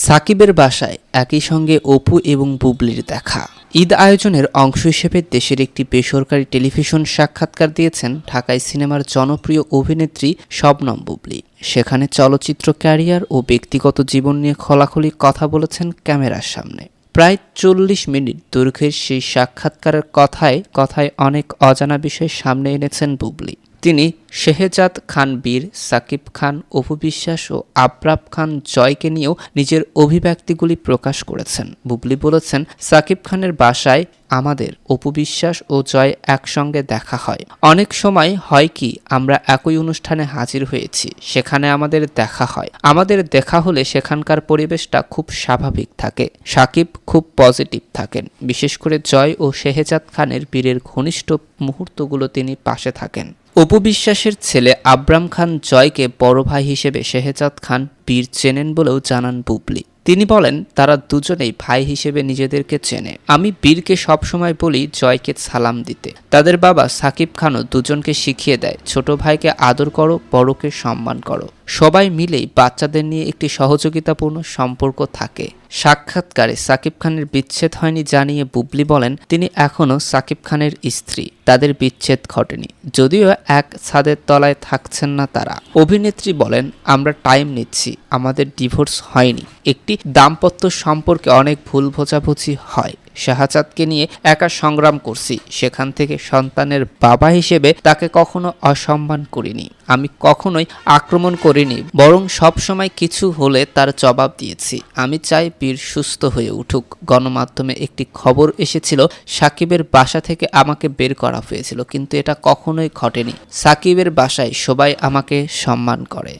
সাকিবের বাসায় একই সঙ্গে অপু এবং বুবলির দেখা। ঈদ আয়োজনের অংশ হিসেবে দেশের একটি বেসরকারি টেলিভিশন সাক্ষাৎকার দিয়েছেন ঢাকাই সিনেমার জনপ্রিয় অভিনেত্রী শবনম বুবলি। সেখানে চলচ্চিত্র ক্যারিয়ার ও ব্যক্তিগত জীবন নিয়ে খোলাখুলি কথা বলেছেন ক্যামেরার সামনে। প্রায় ৪০ মিনিট দৈর্ঘ্যের সেই সাক্ষাৎকারের কথায় কথায় অনেক অজানা বিষয় সামনে এনেছেন বুবলি। তিনি শেহজাদ খান বীর, সাকিব খান, অপু বিশ্বাস ও আবরাম খান জয়কে নিয়েও নিজের অভিব্যক্তিগুলি প্রকাশ করেছেন। বুবলি বলেছেন, সাকিব খানের বাসায় আমাদের অপু বিশ্বাস ও জয় একসঙ্গে দেখা হয়। অনেক সময় হয় কি, আমরা একই অনুষ্ঠানে হাজির হয়েছি, সেখানে আমাদের দেখা হয়। আমাদের দেখা হলে সেখানকার পরিবেশটা খুব স্বাভাবিক থাকে। সাকিব খুব পজিটিভ থাকেন। বিশেষ করে জয় ও শেহজাদ খানের বীরের ঘনিষ্ঠ মুহূর্তগুলো তিনি পাশে থাকেন। অপু বিশ্বাসের ছেলে আবরাম খান জয়কে বড় ভাই হিসেবে শেহজাদ খান বীর চেনেন বলেও জানান বুবলি। তিনি বলেন, তারা দুজনেই ভাই হিসেবে নিজেদেরকে চেনে। আমি বীরকে সবসময় বলি জয়কে সালাম দিতে। তাদের বাবা সাকিব খানও দুজনকে শিখিয়ে দেয়, ছোট ভাইকে আদর করো, বড়কে সম্মান করো। সবাই মিলেই বাচ্চাদের নিয়ে একটি সহযোগিতাপূর্ণ সম্পর্ক থাকে। সাক্ষাৎকারে সাকিব খানের বিচ্ছেদ হয়নি জানিয়ে বুবলি বলেন, তিনি এখনও সাকিব খানের স্ত্রী। তাদের বিচ্ছেদ ঘটেনি, যদিও এক ছাদের তলায় থাকছেন না তারা। অভিনেত্রী বলেন, আমরা টাইম নিচ্ছি, আমাদের ডিভোর্স হয়নি। একটি দাম্পত্য সম্পর্কে অনেক ভুল বোঝাবুঝি হয়। শাহজাদকে নিয়ে একা সংগ্রাম করছি। সেখান থেকে সন্তানের বাবা হিসেবে তাকে কখনো অসম্মান করিনি। আমি কখনোই আক্রমণ করিনি, বরং সবসময় কিছু হলে তার জবাব দিয়েছি। আমি চাই বীর সুস্থ হয়ে উঠুক। গণমাধ্যমে একটি খবর এসেছিল সাকিবের বাসা থেকে আমাকে বের করা হয়েছিল, কিন্তু এটা কখনোই ঘটেনি। সাকিবের বাসায় সবাই আমাকে সম্মান করে।